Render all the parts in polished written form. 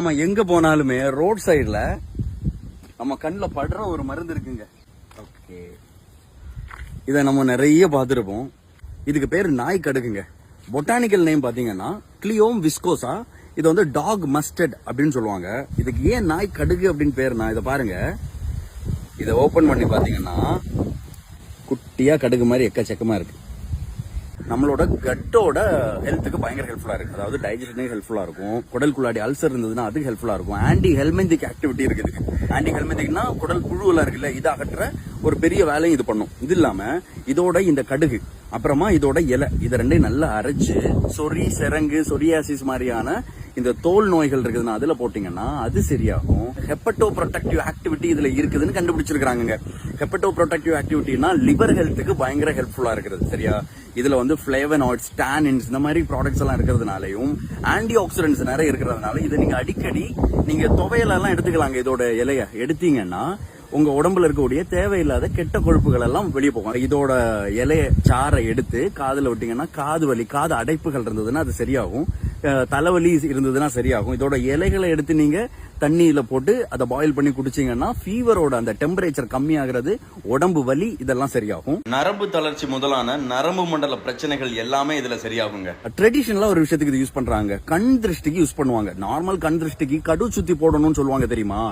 ஆமா, எங்க போனாலுமே ரோட் சைடுல நம்ம கண்ணில் படுற ஒரு மருந்து இருக்குங்க. ஓகே, இதை நம்ம நிறைய பார்த்துருப்போம். இதுக்கு பேர் நாய் கடுகுங்க. பொட்டானிக்கல் நேம் பாத்தீங்கன்னா கிளியோம் விஸ்கோசா. இது வந்து டாக் மஸ்டர்ட் அப்படின்னு சொல்லுவாங்க. இதுக்கு ஏன் நாய் கடுகு அப்படின்னு பேருனா, இதை பாருங்க. இதை ஓபன் பண்ணி பாத்தீங்கன்னா குட்டியா கடுகு மாதிரி எக்கச்சக்கமா இருக்கு. நம்மளோட கட்டோட ஹெல்த்துக்கு பயங்கர ஹெல்ப்ஃபுல்லா இருக்கு. அதாவது டைஜஷனுக்கு ஹெல்ப்ஃபுல்லா இருக்கும். குடல் குள்ளாடி அல்சர் இருந்ததுன்னா அதுக்கு ஹெல்ப்ஃபுல்லா இருக்கும். ஆன்டி ஹெல்மெந்திக் ஆக்டிவிட்டி இருக்குது. ஆன்டி ஹெல்மெந்திக்னா குடல் புழுவெல்லாம் இருக்குல்ல, இதை அகற்ற ஒரு பெரிய வேலையும் இது பண்ணும். இது இல்லாம இதோட இந்த கடுகு அப்புறமா இதோட இலை, இதை ரெண்டையும் நல்லா அரைச்சு சொறி, செரங்கு, சொரியாசிஸ் மாதிரியான இந்த தோல் நோய்கள் இருக்குதுன்னா அதுல போட்டீங்கன்னா அது சரியாகும். ஹெப்படோ ப்ரொடெக்டிவ் ஆக்டிவிட்டி இதுல இருக்குதுன்னு கண்டுபிடிச்சிருக்காங்க. ஹெப்படோ ப்ரொடெக்டிவ் ஆக்டிவிட்டினா லிவர் ஹெல்த்துக்கு பயங்கர ஹெல்ப்ஃபுல்லா இருக்கிறது. சரியா, இதுல வந்து பிளேவனாய்ட்ஸ், டானின்ஸ் இந்த மாதிரி ப்ராடக்ட்ஸ் எல்லாம் இருக்கிறதுனாலையும் ஆன்டி ஆக்சிடென்ட்ஸ் நிறைய இருக்கிறதுனால இதை நீங்க அடிக்கடி நீங்க துவையலெல்லாம் எடுத்துக்கலாங்க. இதோட இலைய எடுத்தீங்கன்னா உங்க உடம்புல இருக்கக்கூடிய தேவையில்லாத கெட்ட கொழுப்புகள் எல்லாம் வெளியே போகும். இதோட இலைய சாறை எடுத்து காதுல விட்டீங்கன்னா காது வலி, காது அடைப்புகள் இருந்ததுன்னா அது சரியாகும். தலைவலி இருந்ததுன்னா சரியாகும். இதோட இலைகளை எடுத்து நீங்க தண்ணியில போட்டு அதை பாயில் பண்ணி குடிச்சீங்கன்னா ஃபீவரோட அந்த டெம்பரேச்சர் கம்மியாகிறது, உடம்பு வலி இதெல்லாம் சரியாகும். நரம்பு தளர்ச்சி முதலான நரம்பு மண்டல பிரச்சனைகள் எல்லாமே இதுல சரியாகுங்க. ட்ரெடிஷனலா ஒரு விஷயத்துக்கு இது யூஸ் பண்றாங்க. கண் திருஷ்டிக்கு யூஸ் பண்ணுவாங்க. நார்மல் கண் திருஷ்டிக்கு கடு சுத்தி போடணும்னு சொல்லுவாங்க தெரியுமா.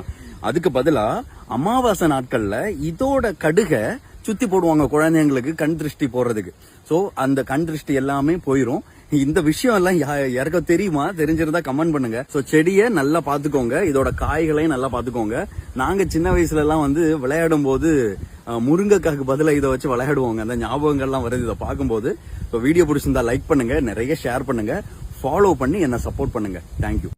அதுக்கு பதிலா அமாவாசை நாட்கள்ல இதோட கடுகை சுத்தி போடுவாங்க குழந்தைங்களுக்கு கண் திருஷ்டி போடுறதுக்கு. சோ அந்த கண் திருஷ்டி எல்லாமே போயிரும். இந்த விஷயம் எல்லாம் யாருக்கும் தெரியுமா? தெரிஞ்சிருந்தா கமெண்ட் பண்ணுங்க. சோ செடியை நல்லா பாத்துக்கோங்க, இதோட காய்களையும் நல்லா பாத்துக்கோங்க. நாங்க சின்ன வயசுல எல்லாம் வந்து விளையாடும் போது முருங்கைக்காக்கு பதிலா இதை வச்சு விளையாடுவோங்க. அந்த ஞாபகங்கள்லாம் வருது இதை பார்க்கும்போது. வீடியோ பிடிச்சிருந்தா லைக் பண்ணுங்க, நிறைய ஷேர் பண்ணுங்க, ஃபாலோ பண்ணி என்ன சப்போர்ட் பண்ணுங்க. தேங்க்யூ.